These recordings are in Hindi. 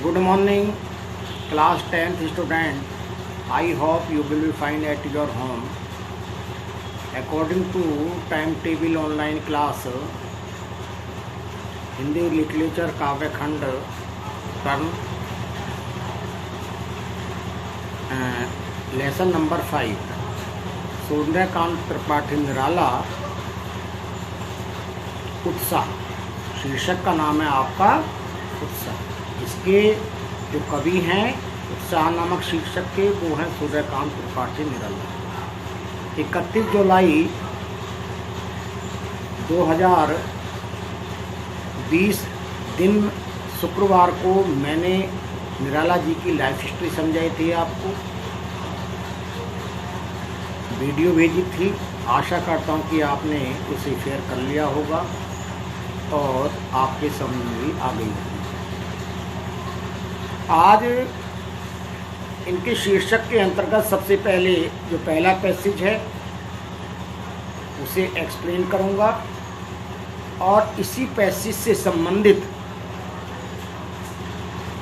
Good morning, class 10th student. I hope you will be fine at your home. According to timetable online class, Hindi literature काव्यखंड term lesson number 5 Suryakant Tripathi Nirala Utsah शीर्षक का नाम है आपका उत्साह। इसके जो कवि हैं उत्साह नामक शीर्षक के वो हैं सूर्यकांत त्रिपाठी निराला। 31 जुलाई 2020 दिन शुक्रवार को मैंने निराला जी की लाइफ हिस्ट्री समझाई थी, आपको वीडियो भेजी थी। आशा करता हूँ कि आपने उसे शेयर कर लिया होगा और आपके समझ में भी आ गई होगी। आज इनके शीर्षक के अंतर्गत सबसे पहले जो पहला पैसेज है उसे एक्सप्लेन करूँगा और इसी पैसेज से संबंधित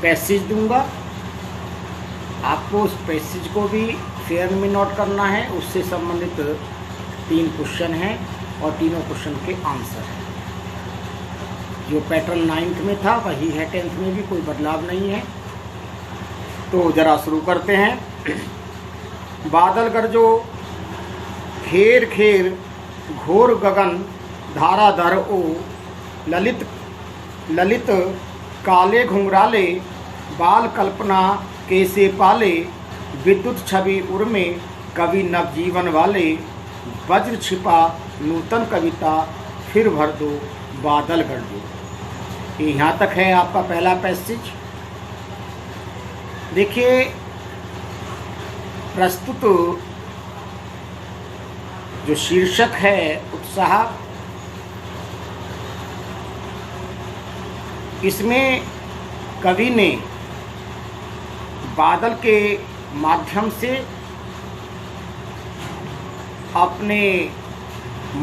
पैसेज दूंगा। आपको उस पैसेज को भी फेयर में नोट करना है। उससे संबंधित 3 क्वेश्चन हैं और तीनों क्वेश्चन के आंसर हैं। जो पैटर्न 9th में था वही है 10th में भी, कोई बदलाव नहीं है। तो ज़रा शुरू करते हैं। बादल गरजो घेर घेर घोर गगन धाराधर ओ ललित ललित काले घुंघराले बाल कल्पना कैसे पाले विद्युत छवि उर्मे कवि नवजीवन वाले वज्र छिपा नूतन कविता फिर भर दो बादल गरजो। ये यहाँ तक है आपका पहला पैसेज। देखिए, प्रस्तुत जो शीर्षक है उत्साह, इसमें कवि ने बादल के माध्यम से अपने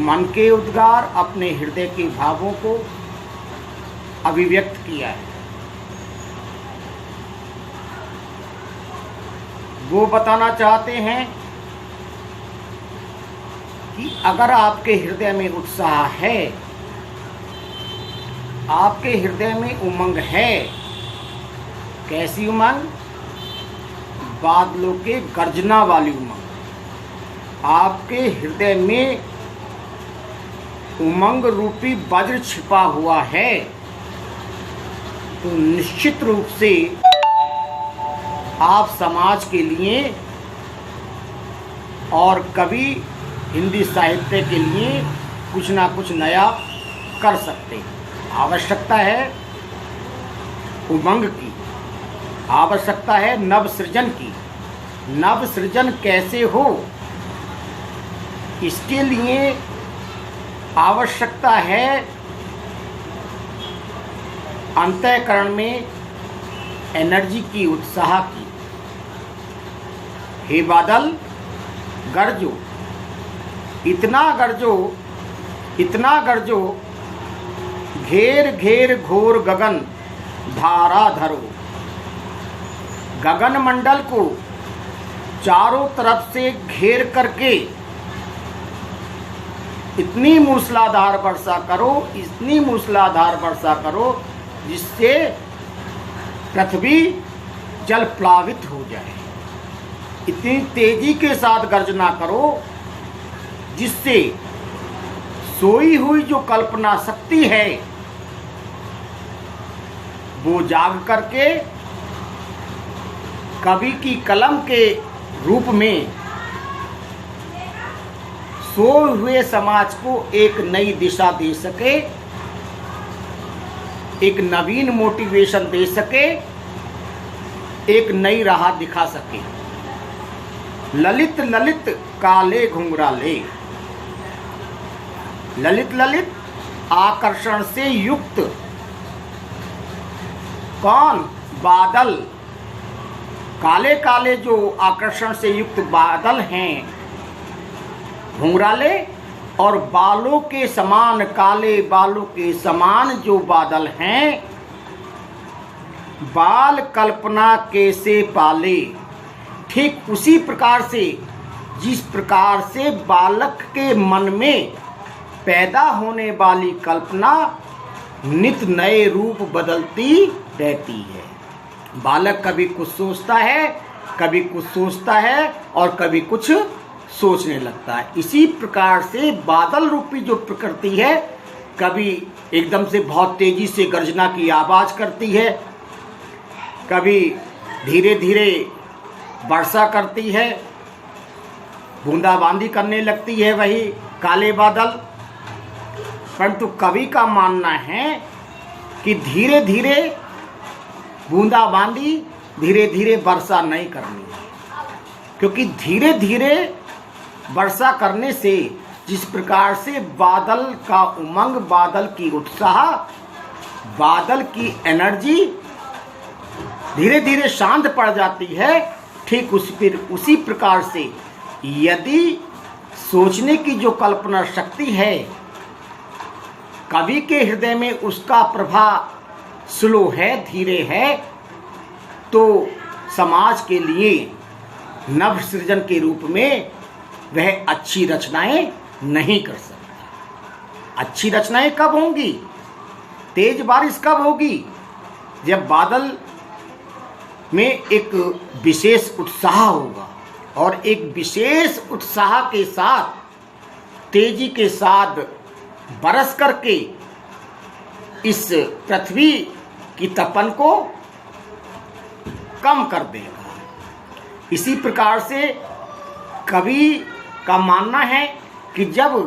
मन के उद्गार, अपने हृदय के भावों को अभिव्यक्त किया है। वो बताना चाहते हैं कि अगर आपके हृदय में उत्साह है, आपके हृदय में उमंग है। कैसी उमंग? बादलों के गर्जना वाली उमंग। आपके हृदय में उमंग रूपी वज्र छिपा हुआ है तो निश्चित रूप से आप समाज के लिए और कवि हिंदी साहित्य के लिए कुछ ना कुछ नया कर सकते हैं। आवश्यकता है उमंग की, आवश्यकता है नव सृजन की। नव सृजन कैसे हो, इसके लिए आवश्यकता है अंतःकरण में एनर्जी की, उत्साह की। हे बादल गरजो, इतना गरजो, इतना गरजो, घेर घेर घोर गगन धारा धरो। गगन मंडल को चारों तरफ से घेर करके इतनी मूसलाधार वर्षा करो, इतनी मूसलाधार वर्षा करो जिससे पृथ्वी जल प्लावित हो जाए। इतनी तेजी के साथ गर्जना करो जिससे सोई हुई जो कल्पना शक्ति है वो जाग करके कवि की कलम के रूप में सोए हुए समाज को एक नई दिशा दे सके, एक नवीन मोटिवेशन दे सके, एक नई राह दिखा सके। ललित ललित काले घुंघराले, ललित ललित आकर्षण से युक्त। कौन? बादल। काले काले जो आकर्षण से युक्त बादल हैं, घुंघराले और बालों के समान, काले बालों के समान जो बादल हैं बाल कल्पना कैसे पाले, ठीक उसी प्रकार से जिस प्रकार से बालक के मन में पैदा होने वाली कल्पना नित नए रूप बदलती रहती है। बालक कभी कुछ सोचता है, कभी कुछ सोचता है और कभी कुछ सोचने लगता है। इसी प्रकार से बादल रूपी जो प्रकृति है, कभी एकदम से बहुत तेजी से गर्जना की आवाज़ करती है, कभी धीरे धीरे वर्षा करती है, बूंदाबांदी करने लगती है वही काले बादल। परंतु कवि का मानना है कि धीरे धीरे बूंदाबांदी, धीरे धीरे वर्षा नहीं करनी है, क्योंकि धीरे धीरे वर्षा करने से जिस प्रकार से बादल का उमंग, बादल की उत्साह, बादल की एनर्जी धीरे धीरे शांत पड़ जाती है, ठीक उसी प्रकार से यदि सोचने की जो कल्पना शक्ति है कवि के हृदय में, उसका प्रभाव स्लो है, धीरे है, तो समाज के लिए नव सृजन के रूप में वह अच्छी रचनाएं नहीं कर सकता। अच्छी रचनाएं कब होंगी? तेज बारिश कब होगी? जब बादल में एक विशेष उत्साह होगा और एक विशेष उत्साह के साथ, तेजी के साथ बरस करके इस पृथ्वी की तपन को कम कर देगा। इसी प्रकार से कवि का मानना है कि जब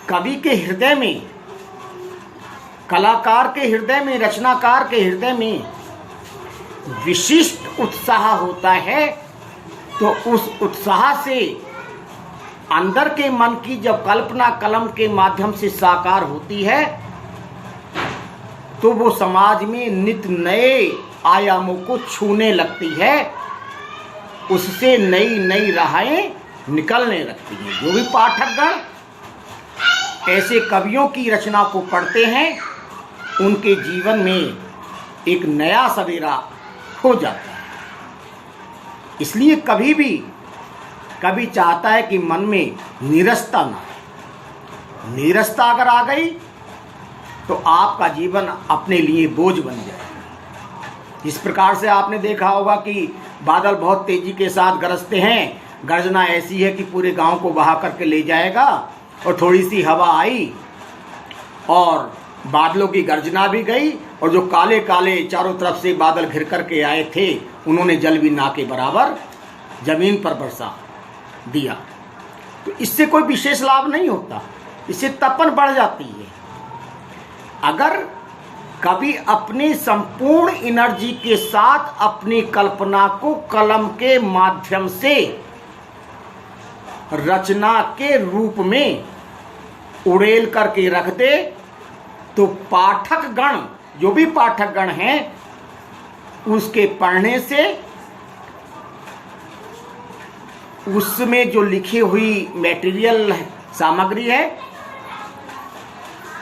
कवि के हृदय में, कलाकार के हृदय में, रचनाकार के हृदय में विशिष्ट उत्साह होता है, तो उस उत्साह से अंदर के मन की जब कल्पना कलम के माध्यम से साकार होती है, तो वो समाज में नित नए आयामों को छूने लगती है, उससे नई नई राहें निकलने लगती हैं। जो भी पाठकगण ऐसे कवियों की रचना को पढ़ते हैं, उनके जीवन में एक नया सवेरा हो जाता है। इसलिए कभी भी कवि चाहता है कि मन में नीरसता ना आए। नीरसता अगर आ गई तो आपका जीवन अपने लिए बोझ बन जाएगा। इस प्रकार से आपने देखा होगा कि बादल बहुत तेजी के साथ गरजते हैं, गर्जना ऐसी है कि पूरे गांव को बहा करके ले जाएगा, और थोड़ी सी हवा आई और बादलों की गर्जना भी गई, और जो काले काले चारों तरफ से बादल घिर करके आए थे, उन्होंने जल भी ना के बराबर जमीन पर बरसा दिया। तो इससे कोई विशेष लाभ नहीं होता, इससे तपन बढ़ जाती है। अगर कवि अपनी संपूर्ण एनर्जी के साथ अपनी कल्पना को कलम के माध्यम से रचना के रूप में उड़ेल करके रख दे, तो पाठक गण, जो भी पाठक गण हैं, उसके पढ़ने से उसमें जो लिखी हुई मटेरियल सामग्री है,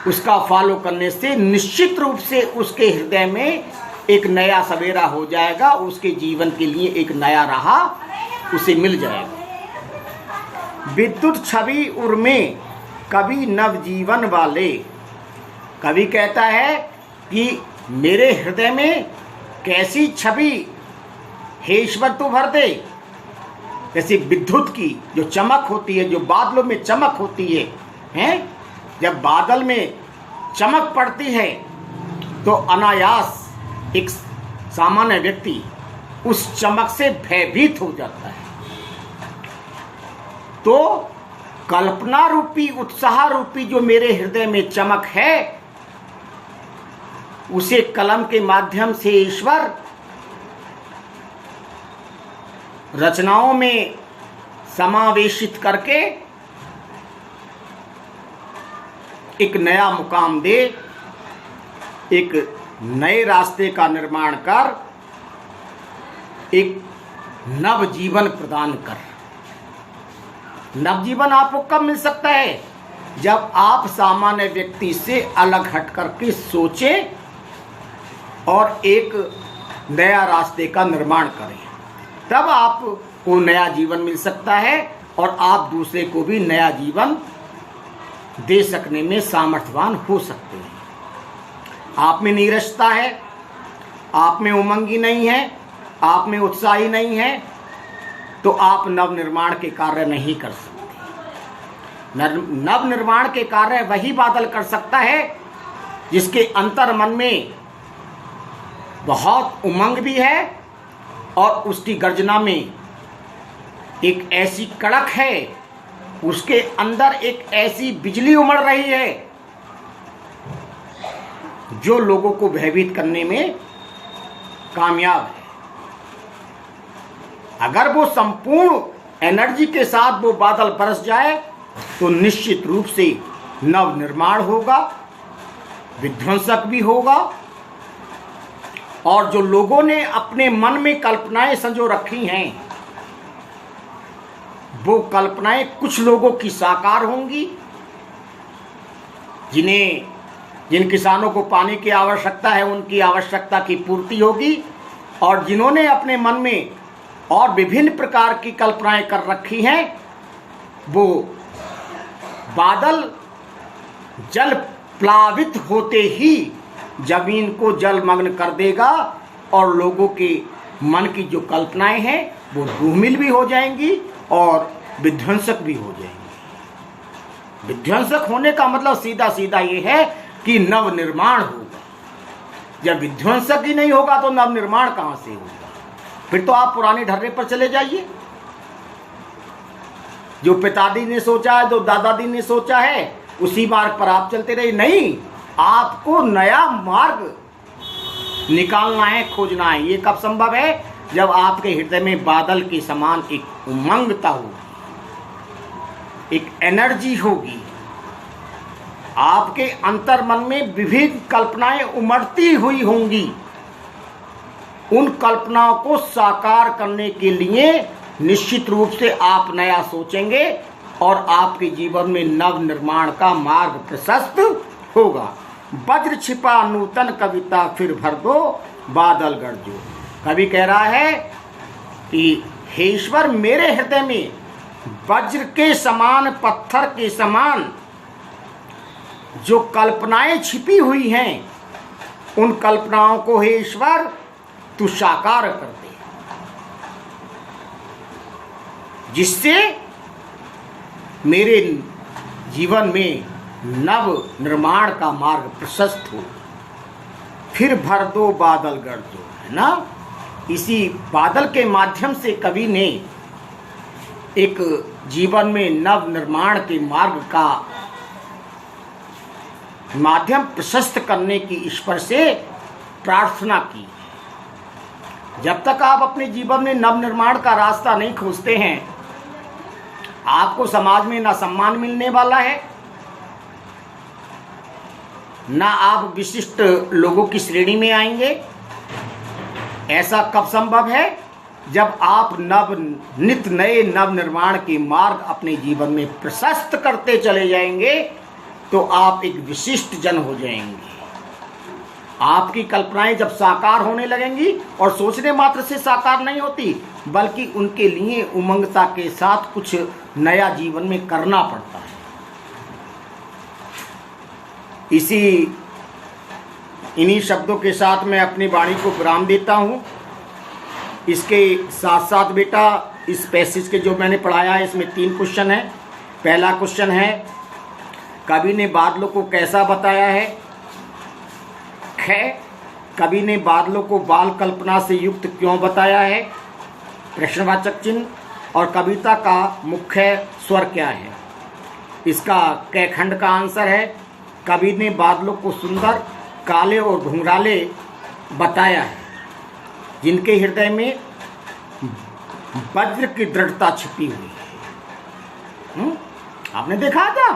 उसका फॉलो करने से निश्चित रूप से उसके हृदय में एक नया सवेरा हो जाएगा, उसके जीवन के लिए एक नया राह उसे मिल जाएगा। विद्युत छवि उर्मे कवि नवजीवन वाले। कवि कहता है कि मेरे हृदय में कैसी छवि हे ईश्वर तू भर दे। जैसे विद्युत की जो चमक होती है, जो बादलों में चमक होती है, हैं? जब बादल में चमक पड़ती है तो अनायास एक सामान्य व्यक्ति उस चमक से भयभीत हो जाता है। तो कल्पना रूपी, उत्साह रूपी जो मेरे हृदय में चमक है, उसे कलम के माध्यम से ईश्वर रचनाओं में समावेशित करके एक नया मुकाम दे, एक नए रास्ते का निर्माण कर, एक नव जीवन प्रदान कर। नवजीवन आपको कब मिल सकता है? जब आप सामान्य व्यक्ति से अलग हट करके सोचें और एक नया रास्ते का निर्माण करें, तब आपको नया जीवन मिल सकता है और आप दूसरे को भी नया जीवन दे सकने में सामर्थ्यवान हो सकते हैं। आप में नीरसता है, आप में उमंगी नहीं है, आप में उत्साही नहीं है, तो आप नव निर्माण के कार्य नहीं कर सकते। नव निर्माण के कार्य वही बादल कर सकता है जिसके अंतर मन में बहुत उमंग भी है और उसकी गर्जना में एक ऐसी कड़क है, उसके अंदर एक ऐसी बिजली उमड़ रही है जो लोगों को भयभीत करने में कामयाब है। अगर वो संपूर्ण एनर्जी के साथ वो बादल बरस जाए तो निश्चित रूप से नव निर्माण होगा, विध्वंसक भी होगा, और जो लोगों ने अपने मन में कल्पनाएं संजो रखी हैं वो कल्पनाएं कुछ लोगों की साकार होंगी, जिन किसानों को पानी की आवश्यकता है उनकी आवश्यकता की पूर्ति होगी, और जिन्होंने अपने मन में और विभिन्न प्रकार की कल्पनाएं कर रखी हैं वो बादल जल प्लावित होते ही जमीन को जलमग्न कर देगा और लोगों के मन की जो कल्पनाएं हैं वो धूमिल भी हो जाएंगी और विध्वंसक भी हो जाएंगी। विध्वंसक होने का मतलब सीधा सीधा ये है कि नव निर्माण होगा। जब विध्वंसक ही नहीं होगा तो नव निर्माण कहां से होगा? फिर तो आप पुराने ढर्रे पर चले जाइए। जो पिताजी ने सोचा है, जो दादाजी ने सोचा है, उसी मार्ग पर आप चलते रहिए। नहीं, आपको नया मार्ग निकालना है, खोजना है। ये कब संभव है? जब आपके हृदय में बादल के समान एक उमंगता होगी, एक एनर्जी होगी, आपके अंतर मन में विभिन्न कल्पनाएं उमड़ती हुई होंगी। उन कल्पनाओं को साकार करने के लिए निश्चित रूप से आप नया सोचेंगे और आपके जीवन में नव निर्माण का मार्ग प्रशस्त होगा। वज्र छिपा नूतन कविता फिर भर दो बादल गरजो। कवि कह रहा है कि हे ईश्वर, मेरे हृदय में वज्र के समान, पत्थर के समान जो कल्पनाएं छिपी हुई हैं, उन कल्पनाओं को हे ईश्वर तू साकार कर दे, जिससे मेरे जीवन में नव निर्माण का मार्ग प्रशस्त हो। फिर भर दो बादल गरजो, है ना। इसी बादल के माध्यम से कवि ने एक जीवन में नव निर्माण के मार्ग का माध्यम प्रशस्त करने की ईश्वर से प्रार्थना की। जब तक आप अपने जीवन में नव निर्माण का रास्ता नहीं खोजते हैं, आपको समाज में ना सम्मान मिलने वाला है, ना आप विशिष्ट लोगों की श्रेणी में आएंगे। ऐसा कब संभव है? जब आप नित नए नव निर्माण के मार्ग अपने जीवन में प्रशस्त करते चले जाएंगे तो आप एक विशिष्ट जन हो जाएंगे। आपकी कल्पनाएं जब साकार होने लगेंगी, और सोचने मात्र से साकार नहीं होती, बल्कि उनके लिए उमंगता के साथ कुछ नया जीवन में करना पड़ता है। इन्हीं शब्दों के साथ मैं अपनी वाणी को विराम देता हूँ। इसके साथ साथ बेटा, इस पैसेज के जो मैंने पढ़ाया है इसमें 3 क्वेश्चन है। पहला क्वेश्चन है, कवि ने बादलों को कैसा बताया है? कवि ने बादलों को बाल कल्पना से युक्त क्यों बताया है? प्रश्नवाचक चिन्ह। और कविता का मुख्य स्वर क्या है? इसका क खंड का आंसर है, कवि ने बादलों को सुंदर, काले और घुंघराले बताया है, जिनके हृदय में वज्र की दृढ़ता छिपी हुई है। आपने देखा था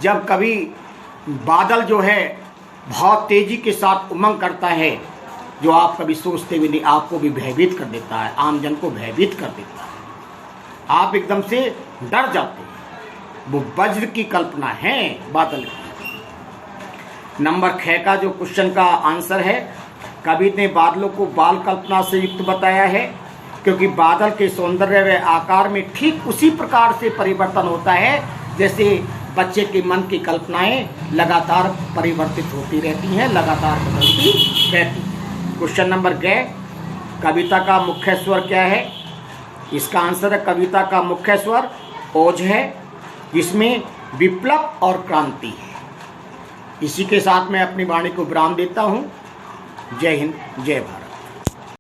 जब कभी बादल जो है बहुत तेजी के साथ उमंग करता है, जो आप कभी सोचते भी नहीं, आपको भी भयभीत कर देता है, आम जन को भयभीत कर देता है, आप एकदम से डर जाते हैं। वो वज्र की कल्पना है बादल की। नंबर 6 का जो क्वेश्चन का आंसर है, कवि ने बादलों को बाल कल्पना से युक्त बताया है, क्योंकि बादल के सौंदर्य व आकार में ठीक उसी प्रकार से परिवर्तन होता है जैसे बच्चे के मन की कल्पनाएं लगातार परिवर्तित होती रहती हैं, लगातार बदलती रहती हैं। क्वेश्चन नंबर ग, कविता का मुख्य स्वर क्या है? इसका आंसर है कविता का मुख्य स्वर ओज है, जिसमें विप्लव और क्रांति है। इसी के साथ मैं अपनी वाणी को विराम देता हूँ। जय हिंद, जय भारत।